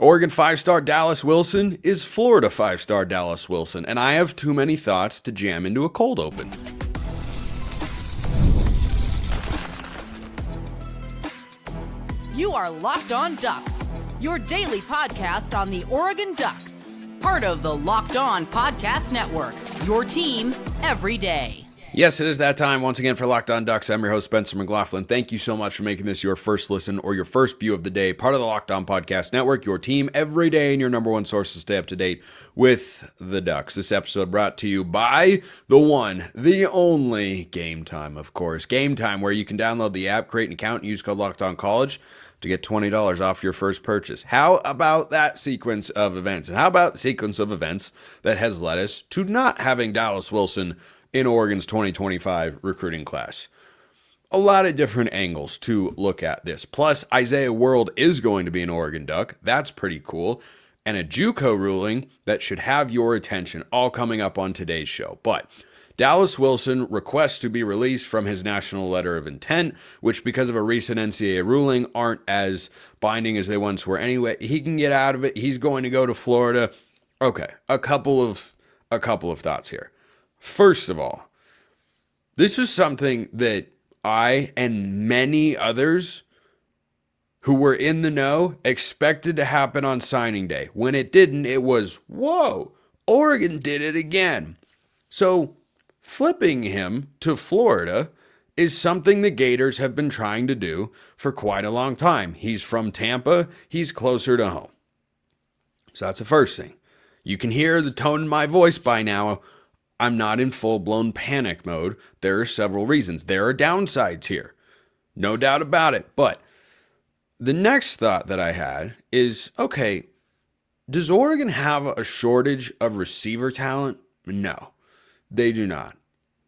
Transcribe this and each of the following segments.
Oregon 5-star Dallas Wilson is Florida 5-star Dallas Wilson, and I have too many thoughts to jam into a cold open. You are Locked On Ducks, your daily podcast on the Oregon Ducks. Part of the Locked On Podcast Network, your team every day. Yes, it is that time once again for Locked On Ducks. I'm your host, Spencer McLaughlin. Thank you so much for making this your first listen or your first view of the day. Part of the Locked On Podcast Network, your team every day and your number one source to stay up to date with the Ducks. This episode brought to you by the one, the only Game Time, of course. Game Time, where you can download the app, create an account, and use code Locked On College to get $20 off your first purchase. How about that sequence of events? And how about the sequence of events that has led us to not having Dallas Wilson in Oregon's 2025 recruiting class? A lot of different angles to look at this. Plus, Isaiah World is going to be an Oregon Duck. That's pretty cool. And a JUCO ruling that should have your attention, all coming up on today's show. But Dallas Wilson requests to be released from his national letter of intent, which because of a recent NCAA ruling aren't as binding as they once were anyway. He can get out of it. He's going to go to Florida. Okay, a couple of thoughts here. First of all, this is something that I and many others who were in the know expected to happen on signing day. When it didn't, it was, whoa, Oregon did it again. So flipping him to Florida is something the Gators have been trying to do for quite a long time. He's from Tampa. He's closer to home. So that's the first thing. You can hear the tone in my voice by now. I'm not in full-blown panic mode. There are several reasons. There are downsides here. No doubt about it. But the next thought that I had is, okay, does Oregon have a shortage of receiver talent? No, they do not.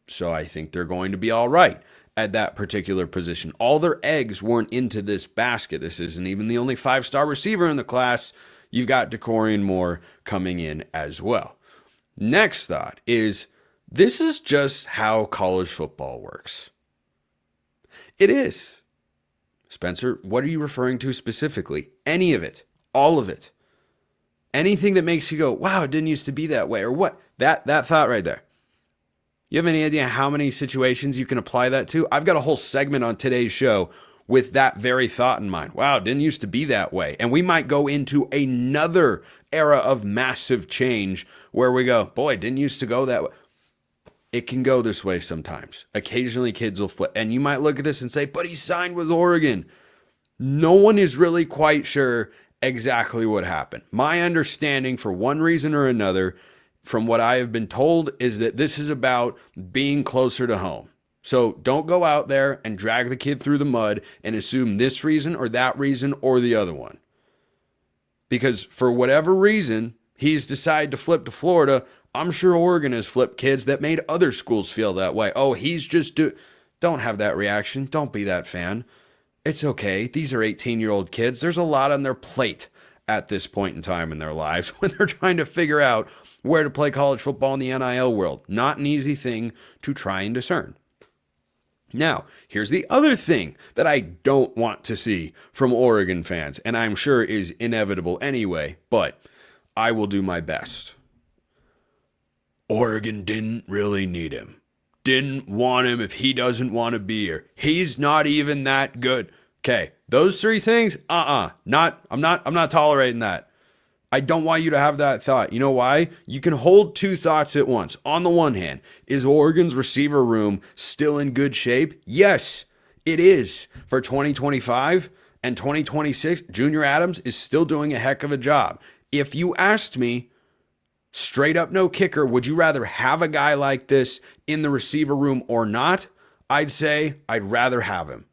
So I think they're going to be all right at that particular position. All their eggs weren't into this basket. This isn't even the only 5-star receiver in the class. You've got DeCorian Moore coming in as well. Next thought is, this is just how college football works. It is. Spencer, what are you referring to specifically? Any of it. All of it. Anything that makes you go, wow, it didn't used to be that way, or what? That thought right there. You have any idea how many situations you can apply that to? I've got a whole segment on today's show with that very thought in mind. Wow, it didn't used to be that way. And we might go into another era of massive change where we go, boy, it didn't used to go that way. It can go this way sometimes. Occasionally kids will flip. And you might look at this and say, but he signed with Oregon. No one is really quite sure exactly what happened. My understanding, for one reason or another, from what I have been told, is that this is about being closer to home. So don't go out there and drag the kid through the mud and assume this reason or that reason or the other one. Because for whatever reason, he's decided to flip to Florida. I'm sure Oregon has flipped kids that made other schools feel that way. Oh, he's just Don't have that reaction. Don't be that fan. It's okay. These are 18-year-old kids. There's a lot on their plate at this point in time in their lives when they're trying to figure out where to play college football in the NIL world. Not an easy thing to try and discern. Now, here's the other thing that I don't want to see from Oregon fans, and I'm sure is inevitable anyway, but I will do my best. Oregon didn't really need him. Didn't want him if he doesn't want to be here. He's not even that good. Okay, those three things, I'm not tolerating that. I don't want you to have that thought. You know why? You can hold two thoughts at once. On the one hand, is Oregon's receiver room still in good shape? Yes, it is. For 2025 and 2026, Junior Adams is still doing a heck of a job. If you asked me, straight up no kicker, would you rather have a guy like this in the receiver room or not? I'd say I'd rather have him.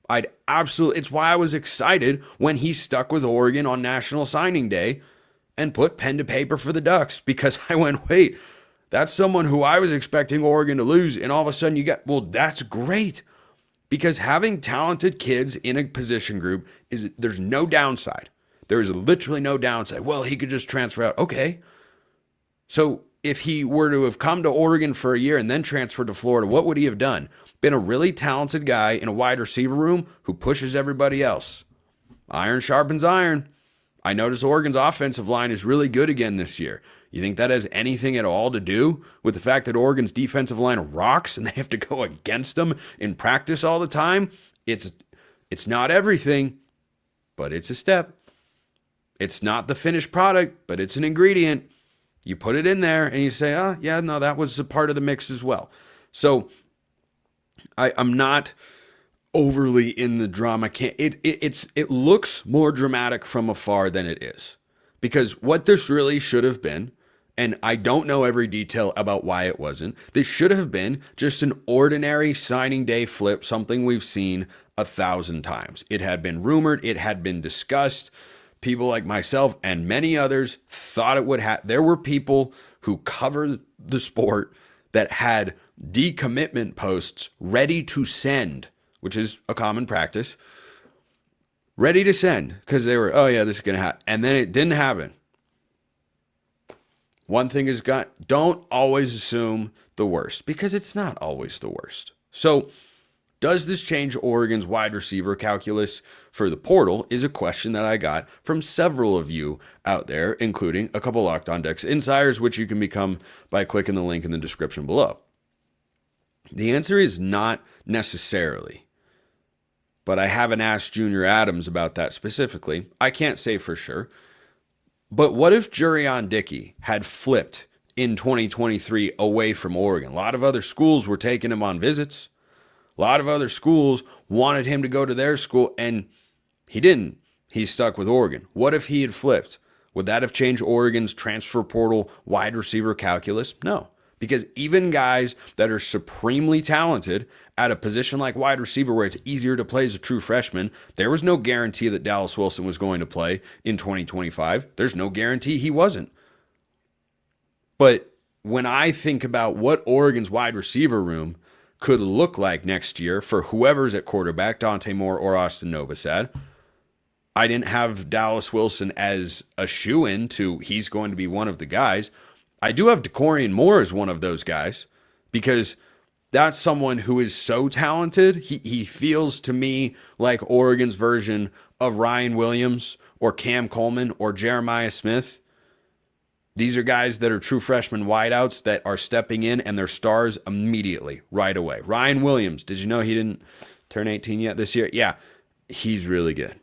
It's why I was excited when he stuck with Oregon on National Signing Day and put pen to paper for the Ducks, because I went, wait, that's someone who I was expecting Oregon to lose, and all of a sudden that's great. Because having talented kids in a position group, there's no downside. There is literally no downside. Well, he could just transfer out. Okay. So if he were to have come to Oregon for a year and then transferred to Florida, what would he have done? Been a really talented guy in a wide receiver room who pushes everybody else. Iron sharpens iron. I notice Oregon's offensive line is really good again this year. You think that has anything at all to do with the fact that Oregon's defensive line rocks and they have to go against them in practice all the time? It's not everything, but it's a step. It's not the finished product, but it's an ingredient. You put it in there and you say, yeah, no, that was a part of the mix as well. So I'm not overly in the drama. It looks more dramatic from afar than it is. Because what this really should have been, and I don't know every detail about why it wasn't, this should have been just an ordinary signing day flip, something we've seen 1,000 times. It had been rumored, it had been discussed. People like myself and many others thought it would happen. There were people who covered the sport that had decommitment posts ready to send, which is a common practice, ready to send because they were, oh yeah, this is going to happen. And then it didn't happen. One thing is, don't always assume the worst because it's not always the worst. So does this change Oregon's wide receiver calculus for the portal is a question that I got from several of you out there, including a couple Locked On Ducks insiders, which you can become by clicking the link in the description below. The answer is not necessarily, but I haven't asked Junior Adams about that specifically. I can't say for sure. But what if Jurion Dickey had flipped in 2023 away from Oregon? A lot of other schools were taking him on visits. A lot of other schools wanted him to go to their school, and he didn't. He stuck with Oregon. What if he had flipped? Would that have changed Oregon's transfer portal wide receiver calculus? No. Because even guys that are supremely talented at a position like wide receiver where it's easier to play as a true freshman, there was no guarantee that Dallas Wilson was going to play in 2025. There's no guarantee he wasn't. But when I think about what Oregon's wide receiver room could look like next year for whoever's at quarterback, Dante Moore or Austin Novosad, I didn't have Dallas Wilson as a shoo-in to he's going to be one of the guys. I do have DeCorian Moore as one of those guys because that's someone who is so talented. He feels to me like Oregon's version of Ryan Williams or Cam Coleman or Jeremiah Smith. These are guys that are true freshman wideouts that are stepping in and they're stars immediately, right away. Ryan Williams, did you know he didn't turn 18 yet this year? Yeah, he's really good.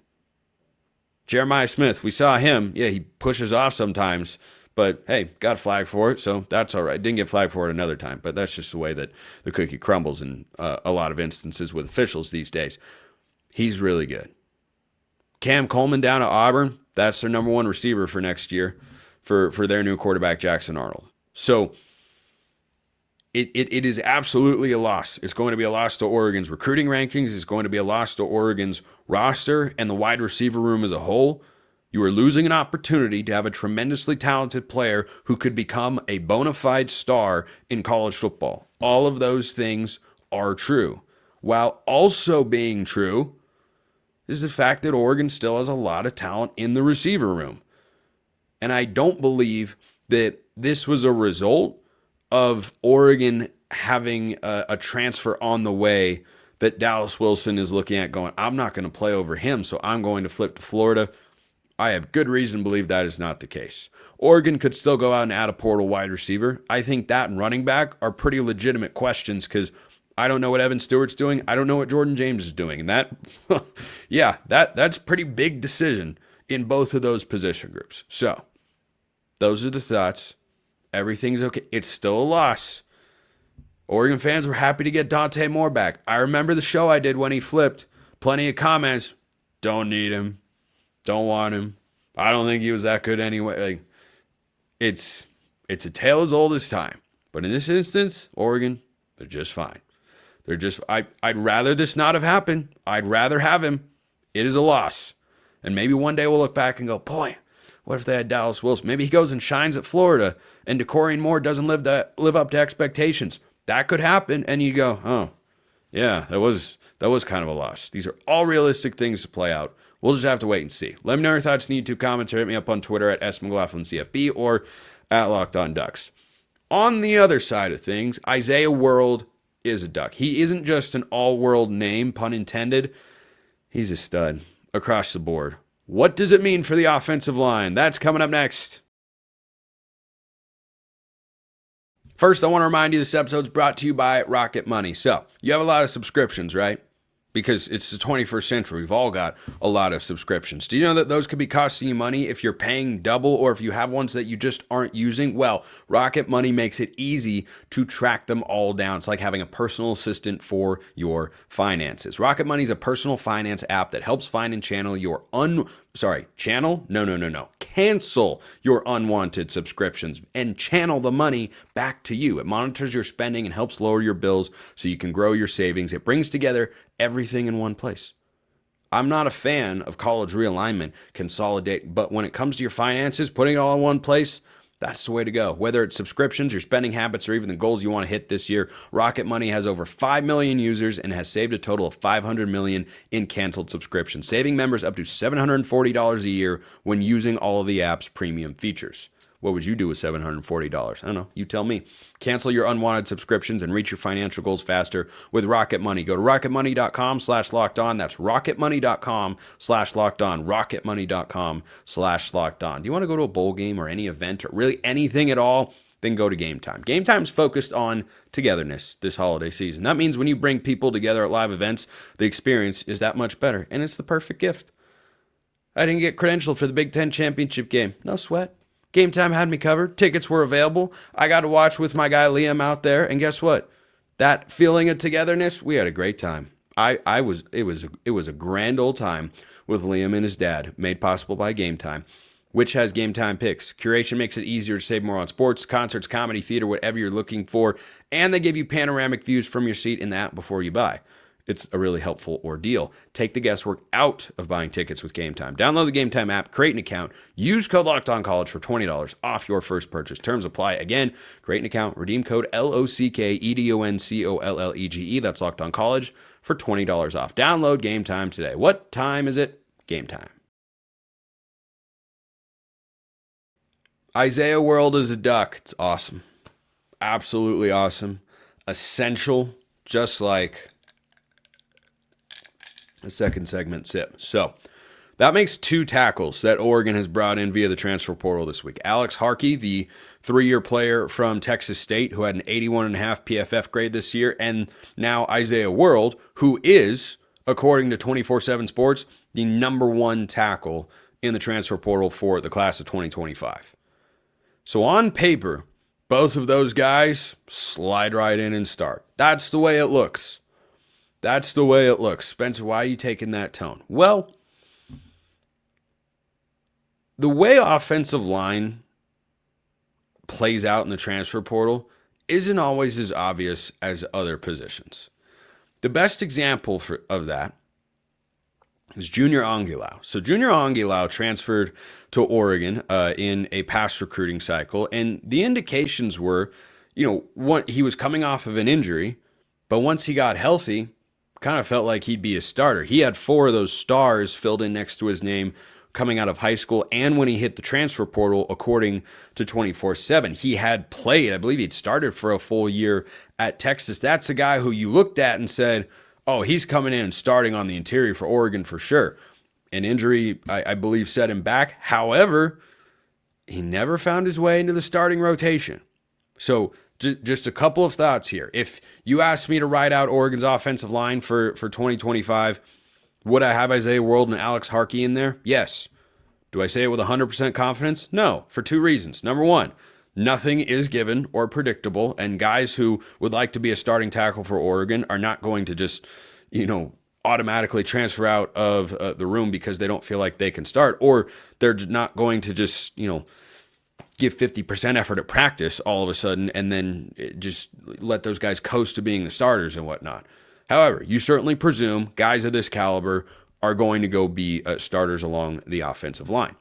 Jeremiah Smith, we saw him. Yeah, he pushes off sometimes. But, hey, got flagged for it, so that's all right. Didn't get flagged for it another time, but that's just the way that the cookie crumbles in a lot of instances with officials these days. He's really good. Cam Coleman down at Auburn, that's their number one receiver for next year for their new quarterback, Jackson Arnold. So it is absolutely a loss. It's going to be a loss to Oregon's recruiting rankings. It's going to be a loss to Oregon's roster and the wide receiver room as a whole. You are losing an opportunity to have a tremendously talented player who could become a bona fide star in college football. All of those things are true. While also being true is the fact that Oregon still has a lot of talent in the receiver room. And I don't believe that this was a result of Oregon having a transfer on the way that Dallas Wilson is looking at going, I'm not going to play over him, so I'm going to flip to Florida. I have good reason to believe that is not the case. Oregon could still go out and add a portal wide receiver. I think that and running back are pretty legitimate questions because I don't know what Evan Stewart's doing. I don't know what Jordan James is doing. And that, yeah, that's a pretty big decision in both of those position groups. So those are the thoughts. Everything's okay. It's still a loss. Oregon fans were happy to get Dante Moore back. I remember the show I did when he flipped. Plenty of comments. Don't need him. Don't want him. I don't think he was that good anyway. Like, it's a tale as old as time. But in this instance, Oregon, they're just fine. They're just, I'd rather this not have happened. I'd rather have him. It is a loss. And maybe one day we'll look back and go, boy, what if they had Dallas Wilson? Maybe he goes and shines at Florida and DeCorian Moore doesn't live up to expectations. That could happen. And you go, oh, yeah, that was kind of a loss. These are all realistic things to play out. We'll just have to wait and see. Let me know your thoughts in the YouTube comments or hit me up on Twitter at smclaughlincfb or at Locked On Ducks. On the other side of things, Isaiah World is a Duck. He isn't just an all-world name, pun intended. He's a stud across the board. What does it mean for the offensive line? That's coming up next. First, I want to remind you this episode is brought to you by Rocket Money. So, you have a lot of subscriptions, right? Because it's the 21st century. We've all got a lot of subscriptions. Do you know that those could be costing you money if you're paying double or if you have ones that you just aren't using? Well, Rocket Money makes it easy to track them all down. It's like having a personal assistant for your finances. Rocket Money is a personal finance app that helps find and channel your cancel your unwanted subscriptions and channel the money back to you. It monitors your spending and helps lower your bills so you can grow your savings. It brings together everything in one place. I'm not a fan of college realignment, consolidate, but when it comes to your finances, putting it all in one place, that's the way to go. Whether it's subscriptions, your spending habits, or even the goals you want to hit this year, Rocket Money has over 5 million users and has saved a total of $500 million in canceled subscriptions, saving members up to $740 a year when using all of the app's premium features. What would you do with $740? I don't know. You tell me. Cancel your unwanted subscriptions and reach your financial goals faster with Rocket Money. Go to rocketmoney.com/lockedon. That's rocketmoney.com/lockedon. rocketmoney.com/lockedon. Do you want to go to a bowl game or any event or really anything at all? Then go to Game Time. Game Time's focused on togetherness this holiday season. That means when you bring people together at live events, the experience is that much better, and it's the perfect gift. I didn't get credentialed for the Big Ten championship game. No sweat. Game Time had me covered. Tickets were available. I got to watch with my guy Liam out there, and guess what? That feeling of togetherness, we had a great time. It was a grand old time with Liam and his dad, made possible by Game Time, which has Game Time picks. Curation makes it easier to save more on sports, concerts, comedy, theater, whatever you're looking for, and they give you panoramic views from your seat in the app before you buy. It's a really helpful ordeal. Take the guesswork out of buying tickets with Game Time. Download the Game Time app, create an account, use code LOCKEDONCollege for $20 off your first purchase. Terms apply. Again, create an account, redeem code LOCKEDONCOLLEGE. That's LOCKEDONCollege for $20 off. Download Game Time today. What time is it? Game time. Isaiah World is a duck. It's awesome. Absolutely awesome. Essential, just like the second segment sip. So that makes 2 tackles that Oregon has brought in via the transfer portal this week. Alex Harkey, the 3-year player from Texas State who had an 81.5 PFF grade this year, and now Isaiah World, who is, according to 24/7 Sports, the number 1 tackle in the transfer portal for the class of 2025. So on paper, both of those guys slide right in and start. That's the way it looks. That's the way it looks. Spencer, why are you taking that tone? Well, the way offensive line plays out in the transfer portal isn't always as obvious as other positions. The best example of that is Junior Angilau. So Junior Angilau transferred to Oregon in a past recruiting cycle, and the indications were, he was coming off of an injury, but once he got healthy, kind of felt like he'd be a starter. He had 4 of those stars filled in next to his name coming out of high school, and when he hit the transfer portal, according to 24/7, he had played. I believe he'd started for a full year at Texas. That's a guy who you looked at and said, oh, he's coming in and starting on the interior for Oregon for sure. An injury, I believe, set him back. However, he never found his way into the starting rotation. So just a couple of thoughts here. If you asked me to write out Oregon's offensive line for 2025, would I have Isaiah World and Alex Harkey in there? Yes. Do I say it with 100% confidence? No, for 2 reasons. Number 1, nothing is given or predictable, and guys who would like to be a starting tackle for Oregon are not going to just, automatically transfer out of the room because they don't feel like they can start, or they're not going to just, give 50% effort at practice all of a sudden and then just let those guys coast to being the starters and whatnot. However, you certainly presume guys of this caliber are going to go be starters along the offensive line.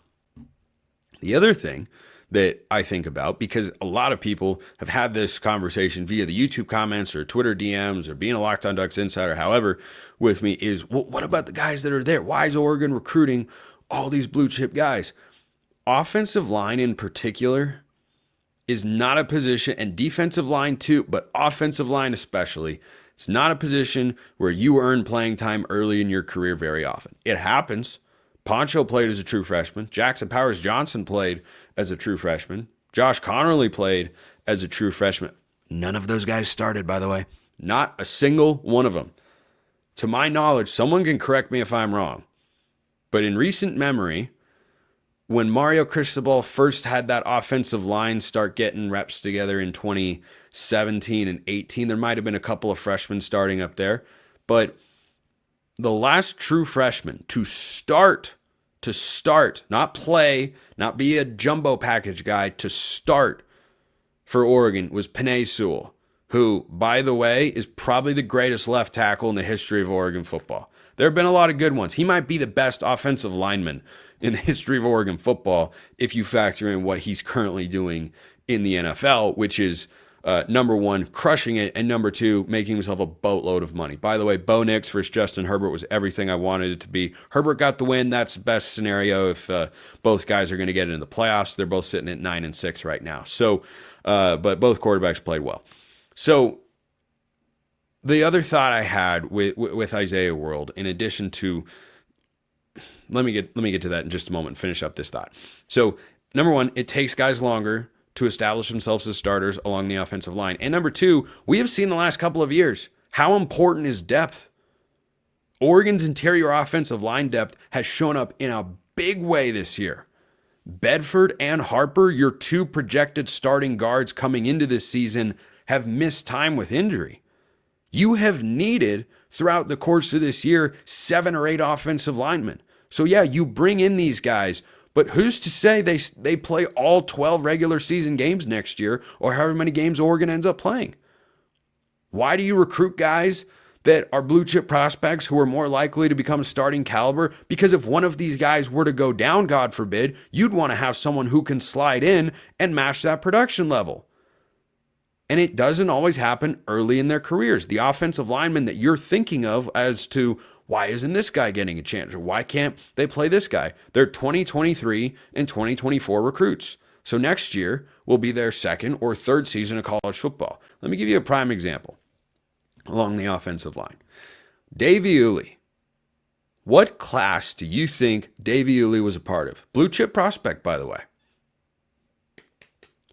The other thing that I think about, because a lot of people have had this conversation via the YouTube comments or Twitter DMs or being a Locked On Ducks insider, however, with me is, well, what about the guys that are there? Why is Oregon recruiting all these blue chip guys? Offensive line in particular is not a position, and defensive line too, but offensive line especially, it's not a position where you earn playing time early in your career very often. It happens, Poncho played as a true freshman. Jackson Powers Johnson played as a true freshman. Josh Connerly played as a true freshman. None of those guys started, by the way. Not a single one of them. To my knowledge, someone can correct me if I'm wrong, but in recent memory, when Mario Cristobal first had that offensive line start getting reps together in 2017 and 18, there might have been a couple of freshmen starting up there, but the last true freshman to start, not play, not be a jumbo package guy, to start for Oregon was Penei Sewell, who, by the way, is probably the greatest left tackle in the history of Oregon football. There have been a lot of good ones. He might be the best offensive lineman in the history of Oregon football if you factor in what he's currently doing in the NFL, which is number one, crushing it, and number two, making himself a boatload of money. By the way, Bo Nix versus Justin Herbert was everything I wanted it to be. Herbert got the win. That's the best scenario if both guys are going to get into the playoffs. They're both sitting at 9-6 right now. So, but both quarterbacks played well. So the other thought I had with Isaiah World, in addition to, let me get to that in just a moment and finish up this thought. So number one, it takes guys longer to establish themselves as starters along the offensive line. And number two, we have seen the last couple of years how important is depth. Oregon's interior offensive line depth has shown up in a big way this year. Bedford and Harper, your two projected starting guards coming into this season, have missed time with injury. You have needed, throughout the course of this year, 7 or 8 offensive linemen. So yeah, you bring in these guys, but who's to say they play all 12 regular season games next year, or however many games Oregon ends up playing? Why do you recruit guys that are blue chip prospects who are more likely to become starting caliber? Because if one of these guys were to go down, God forbid, you'd want to have someone who can slide in and match that production level. And it doesn't always happen early in their careers. The offensive lineman that you're thinking of as to why isn't this guy getting a chance, or why can't they play this guy? They're 2023 and 2024 recruits. So next year will be their second or third season of college football. Let me give you a prime example along the offensive line. Davey Uli. What class do you think Davey Uli was a part of? Blue chip prospect, by the way.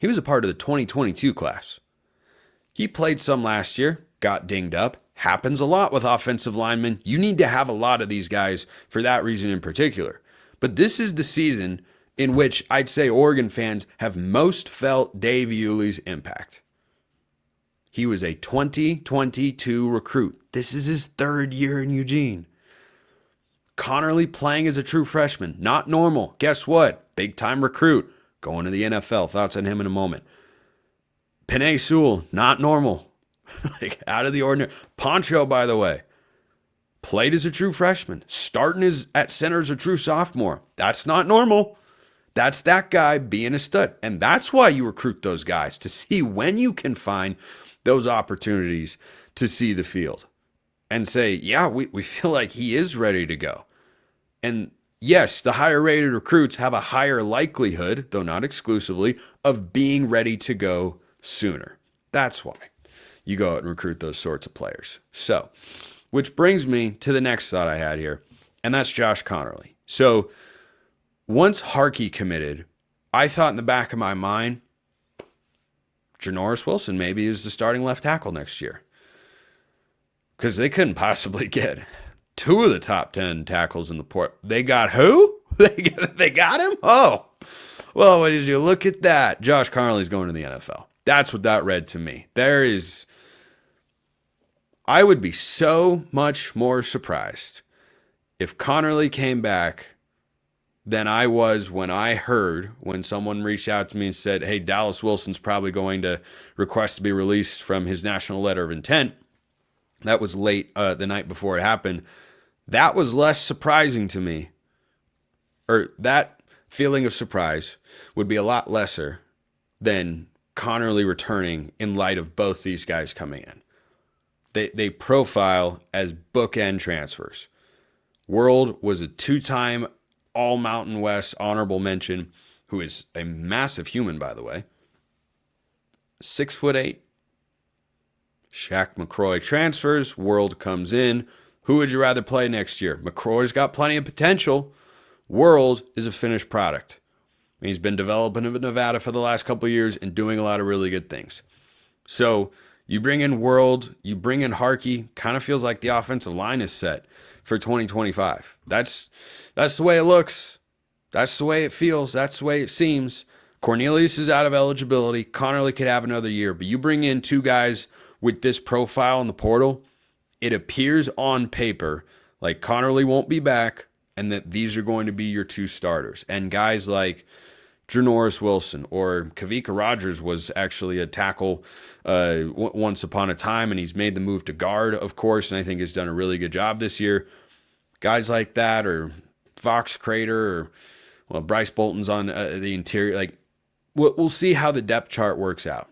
He was a part of the 2022 class. He played some last year, got dinged up. Happens a lot with offensive linemen. You need to have a lot of these guys for that reason in particular. But this is the season in which I'd say Oregon fans have most felt Dave Uli's impact. He was a 2022 recruit. This is his third year in Eugene. Connerly playing as a true freshman. Not normal. Guess what? Big time recruit. Going to the NFL. Thoughts on him in a moment. Penei Sewell. Not normal. Like out of the ordinary. Poncho, by the way, played as a true freshman. Starting at center as a true sophomore. That's not normal. That's that guy being a stud. And that's why you recruit those guys, to see when you can find those opportunities to see the field and say, yeah, we feel like he is ready to go. And yes, the higher rated recruits have a higher likelihood, though not exclusively, of being ready to go sooner. That's why you go out and recruit those sorts of players. So, which brings me to the next thought I had here, and that's Josh Connerly. So, once Harkey committed, I thought in the back of my mind, Janoris Wilson maybe is the starting left tackle next year. Because they couldn't possibly get 2 of the top 10 tackles in the port. They got who? They got him? Oh, well, did you look at that? Josh Connerly's going to the NFL. That's what that read to me. I would be so much more surprised if Connerly came back than I was when someone reached out to me and said, hey, Dallas Wilson's probably going to request to be released from his national letter of intent. That was late the night before it happened. That was less surprising to me, or that feeling of surprise would be a lot lesser than Connerly returning in light of both these guys coming in. They profile as bookend transfers. World was a 2-time All-Mountain West honorable mention, who is a massive human, by the way. 6'8". Shaq McCroy transfers. World comes in. Who would you rather play next year? McCroy's got plenty of potential. World is a finished product. He's been developing in Nevada for the last couple of years and doing a lot of really good things. So you bring in World, you bring in Harkey, kind of feels like the offensive line is set for 2025. That's the way it looks. That's the way it feels. That's the way it seems. Cornelius is out of eligibility. Connerly could have another year, but you bring in two guys with this profile in the portal, it appears on paper like Connerly won't be back and that these are going to be your two starters. And guys like Janoris Wilson or Kavika Rogers was actually a tackle once upon a time, and he's made the move to guard, of course, and I think has done a really good job this year. Guys like that, or Fox Crater, or Bryce Bolton's on the interior. Like, we'll see how the depth chart works out.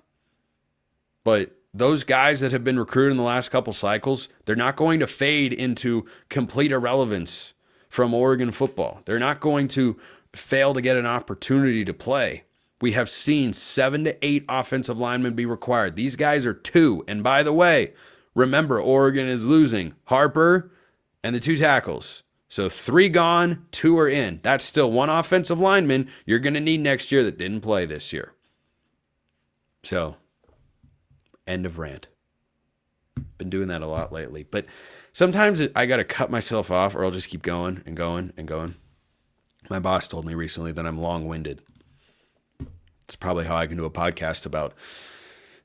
But those guys that have been recruited in the last couple cycles, they're not going to fade into complete irrelevance from Oregon football. They're not going to fail to get an opportunity to play. We have seen 7 to 8 offensive linemen be required. These guys are 2. And by the way, remember, Oregon is losing Harper and the 2 tackles. So 3 gone, 2 are in. That's still 1 offensive lineman you're going to need next year that didn't play this year. So, end of rant. Been doing that a lot lately. But sometimes I got to cut myself off or I'll just keep going and going and going. My boss told me recently that I'm long-winded. It's probably how I can do a podcast about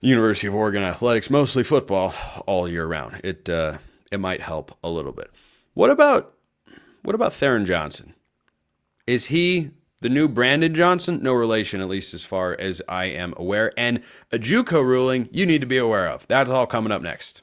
the University of Oregon athletics, mostly football, all year round. It might help a little bit. What about Theron Johnson? Is he the new Brandon Johnson? No relation, at least as far as I am aware. And a JUCO ruling you need to be aware of. That's all coming up next.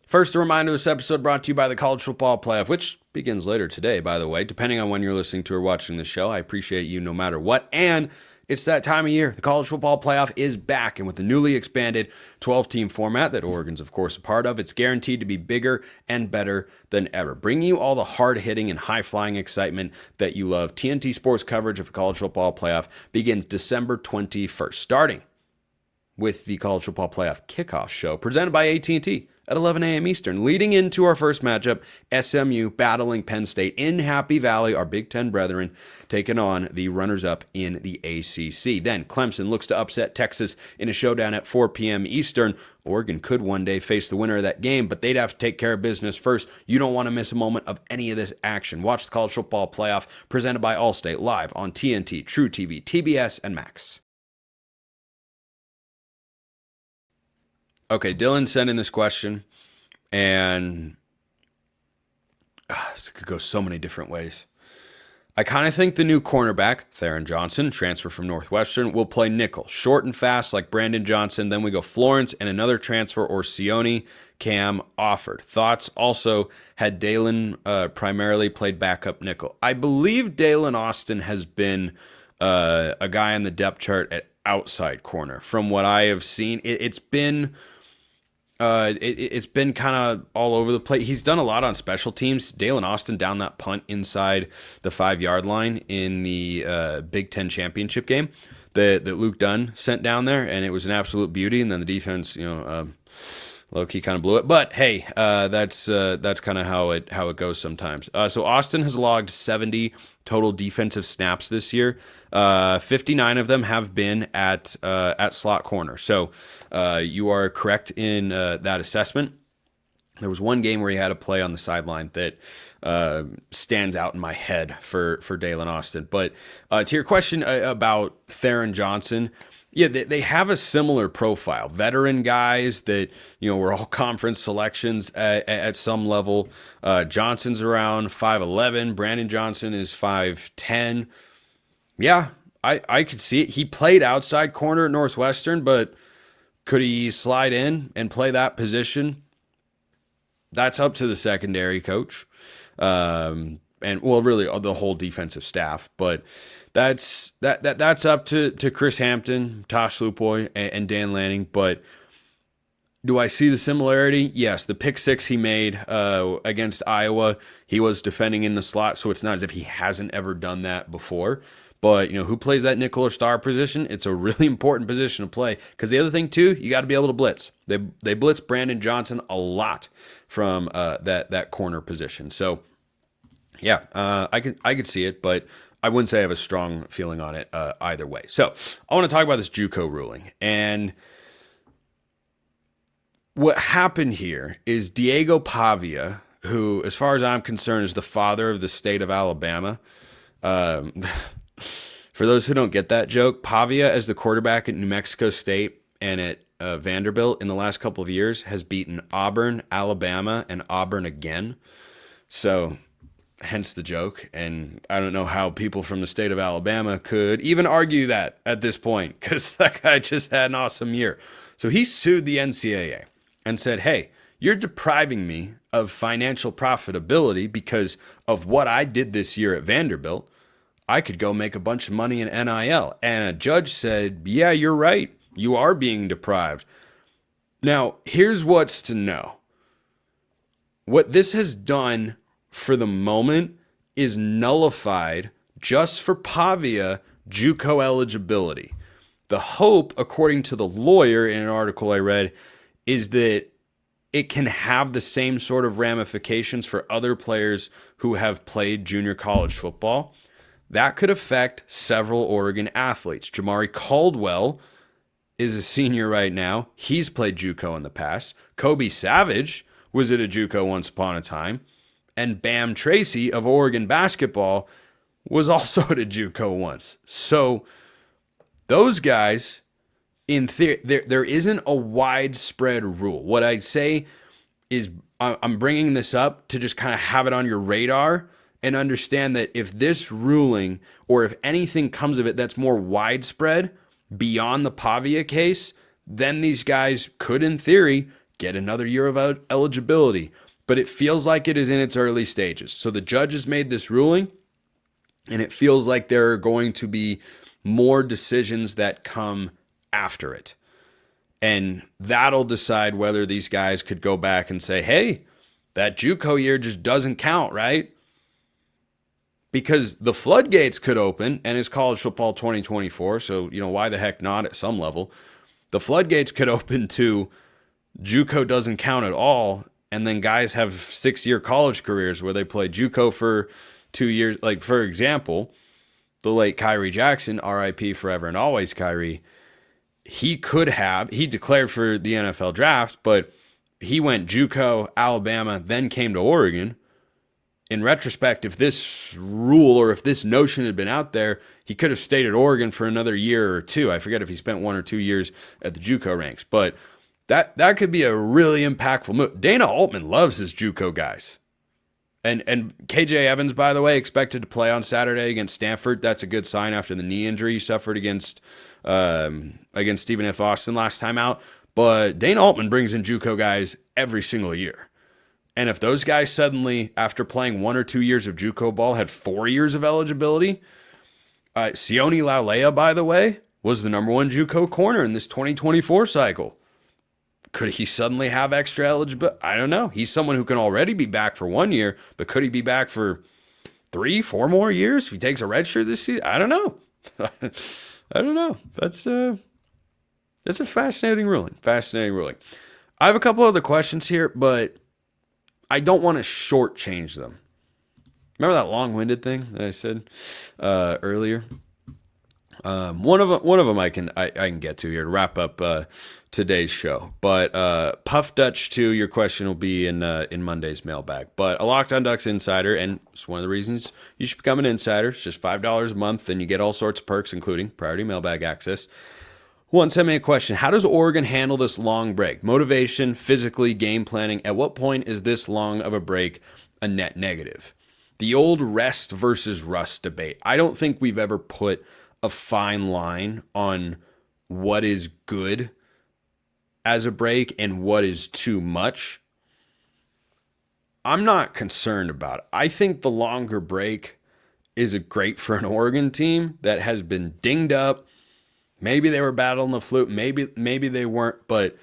First, a reminder, this episode brought to you by the College Football Playoff, which begins later today, by the way. Depending on when you're listening to or watching the show, I appreciate you no matter what. And it's that time of year. The College Football Playoff is back, and with the newly expanded 12-team format that Oregon's, of course, a part of, it's guaranteed to be bigger and better than ever, bringing you all the hard-hitting and high-flying excitement that you love. TNT Sports coverage of the College Football Playoff begins December 21st, starting with the College Football Playoff kickoff show presented by AT&T. At 11 a.m. Eastern, leading into our first matchup, SMU battling Penn State in Happy Valley, our Big Ten brethren, taking on the runners-up in the ACC. Then Clemson looks to upset Texas in a showdown at 4 p.m. Eastern. Oregon could one day face the winner of that game, but they'd have to take care of business first. You don't want to miss a moment of any of this action. Watch the College Football Playoff presented by Allstate live on TNT, True TV, TBS, and Max. Okay, Dylan sent in this question, and this could go so many different ways. I kind of think the new cornerback, Theron Johnson, transfer from Northwestern, will play nickel, short and fast like Brandon Johnson. Then we go Florence and another transfer or Sione Cam offered. Thoughts? Also, had Dalen primarily played backup nickel. I believe Dalen Austin has been a guy on the depth chart at outside corner. From what I have seen, it's been kind of all over the place. He's done a lot on special teams. Dalen Austin down that punt inside the 5-yard line in the Big Ten championship game that Luke Dunn sent down there, and it was an absolute beauty. And then the defense, low-key kind of blew it. But hey, that's kind of how it goes sometimes. So Austin has logged 70 total defensive snaps this year. 59 of them have been at slot corner. So you are correct in that assessment. There was one game where he had a play on the sideline that stands out in my head for Dalen Austin. But to your question about Theron Johnson, yeah, they have a similar profile. Veteran guys that, were all conference selections at some level. Johnson's around 5'11". Brandon Johnson is 5'10". Yeah, I could see it. He played outside corner at Northwestern, but could he slide in and play that position? That's up to the secondary coach. And really the whole defensive staff, but that's up to Chris Hampton, Tosh Lupoy, and Dan Lanning. But do I see the similarity? Yes, the pick 6 he made against Iowa, he was defending in the slot, so it's not as if he hasn't ever done that before. But, who plays that nickel or star position? It's a really important position to play. Because the other thing, too, you got to be able to blitz. They blitz Brandon Johnson a lot from that corner position. So yeah, I could see it, but I wouldn't say I have a strong feeling on it either way. So I want to talk about this JUCO ruling. And what happened here is Diego Pavia, who, as far as I'm concerned, is the father of the state of Alabama. For those who don't get that joke, Pavia, as the quarterback at New Mexico State and at Vanderbilt in the last couple of years, has beaten Auburn, Alabama, and Auburn again. So hence the joke. And I don't know how people from the state of Alabama could even argue that at this point, because that guy just had an awesome year. So he sued the NCAA and said, hey, you're depriving me of financial profitability because of what I did this year at Vanderbilt. I could go make a bunch of money in NIL. And a judge said, yeah, you're right. You are being deprived. Now, here's what's to know. What this has done for the moment is nullified, just for Pavia, JUCO eligibility. The hope, according to the lawyer in an article I read, is that it can have the same sort of ramifications for other players who have played junior college football. That could affect several Oregon athletes. Jamari Caldwell is a senior right now. He's played JUCO in the past. Kobe Savage was at a JUCO once upon a time. And Bam Tracy of Oregon basketball was also at a JUCO once. So those guys, in theory, there isn't a widespread rule. What I'd say is I'm bringing this up to just kind of have it on your radar and understand that if this ruling or if anything comes of it that's more widespread beyond the Pavia case, then these guys could, in theory, get another year of eligibility. But it feels like it is in its early stages. So the judge has made this ruling, and it feels like there are going to be more decisions that come after it. And that'll decide whether these guys could go back and say, hey, that JUCO year just doesn't count, right? Because the floodgates could open, and it's college football 2024, so, why the heck not at some level? The floodgates could open to JUCO doesn't count at all, and then guys have 6-year college careers where they play JUCO for 2 years. Like, for example, the late Kyrie Jackson, RIP forever and always Kyrie, he declared for the NFL draft, but he went JUCO, Alabama, then came to Oregon. In retrospect, if this rule or if this notion had been out there, he could have stayed at Oregon for another year or two. I forget if he spent 1 or 2 years at the JUCO ranks, but that could be a really impactful move. Dana Altman loves his JUCO guys. And KJ Evans, by the way, expected to play on Saturday against Stanford. That's a good sign after the knee injury he suffered against Stephen F. Austin last time out. But Dana Altman brings in JUCO guys every single year. And if those guys suddenly, after playing 1 or 2 years of JUCO ball, had 4 years of eligibility, Sione Laulea, by the way, was the number 1 JUCO corner in this 2024 cycle. Could he suddenly have extra eligibility? I don't know. He's someone who can already be back for 1 year, but could he be back for 3, 4 more years if he takes a red shirt this season? I don't know. I don't know. That's a fascinating ruling. Fascinating ruling. I have a couple other questions here, but I don't want to shortchange them. Remember that long-winded thing that I said earlier? One of them I can get to here to wrap up today's show. But Puff Dutch 2, your question will be in Monday's mailbag. But a Locked On Ducks insider, and it's one of the reasons you should become an insider. It's just $5 a month, and you get all sorts of perks, including priority mailbag access. One, send me a question. How does Oregon handle this long break? Motivation, physically, game planning. At what point is this long of a break a net negative? The old rest versus rust debate. I don't think we've ever put a fine line on what is good as a break and what is too much. I'm not concerned about it. I think the longer break is great for an Oregon team that has been dinged up. Maybe they were battling the flu. Maybe they weren't. But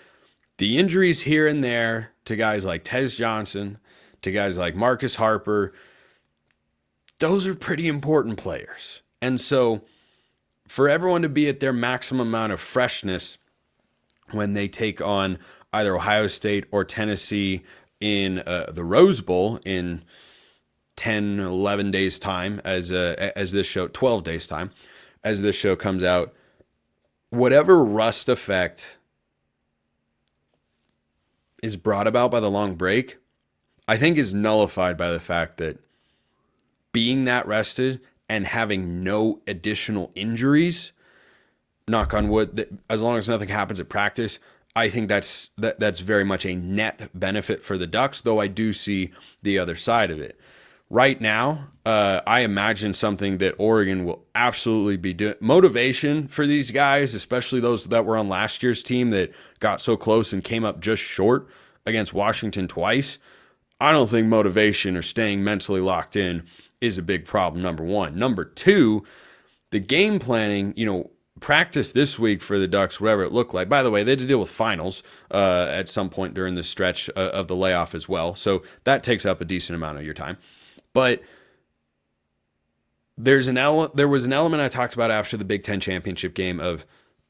the injuries here and there to guys like Tez Johnson, to guys like Marcus Harper, those are pretty important players. And so for everyone to be at their maximum amount of freshness when they take on either Ohio State or Tennessee in the Rose Bowl in 10, 11 days time as this show, 12 days time as this show comes out, whatever rust effect is brought about by the long break, I think is nullified by the fact that being that rested and having no additional injuries, knock on wood, as long as nothing happens at practice, I think that's very much a net benefit for the Ducks, though I do see the other side of it. Right now, I imagine something that Oregon will absolutely be doing. Motivation for these guys, especially those that were on last year's team that got so close and came up just short against Washington twice. I don't think motivation or staying mentally locked in is a big problem, number one. Number two, the game planning, practice this week for the Ducks, whatever it looked like. By the way, they had to deal with finals at some point during this stretch of the layoff as well. So that takes up a decent amount of your time. But there was an element I talked about after the Big Ten championship game of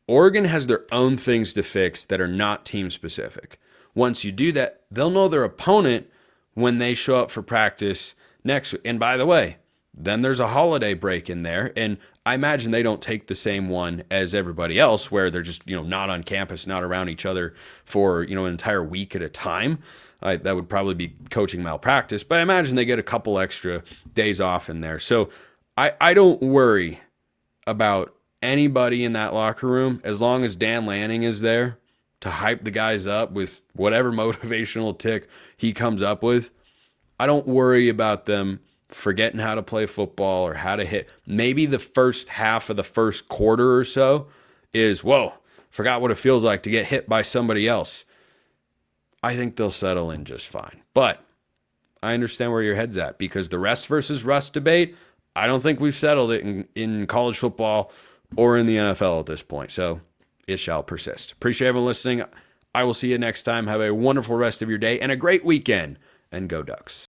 Oregon has their own things to fix that are not team specific. Once you do that, they'll know their opponent when they show up for practice next. And by the way, then there's a holiday break in there. And I imagine they don't take the same one as everybody else where they're just, not on campus, not around each other for, an entire week at a time. That would probably be coaching malpractice, but I imagine they get a couple extra days off in there. So I don't worry about anybody in that locker room as long as Dan Lanning is there to hype the guys up with whatever motivational tick he comes up with. I don't worry about them forgetting how to play football or how to hit. Maybe the first half of the first quarter or so is, whoa, forgot what it feels like to get hit by somebody else. I think they'll settle in just fine. But I understand where your head's at because the rest versus rust debate, I don't think we've settled it in college football or in the NFL at this point. So it shall persist. Appreciate everyone listening. I will see you next time. Have a wonderful rest of your day and a great weekend. And go Ducks.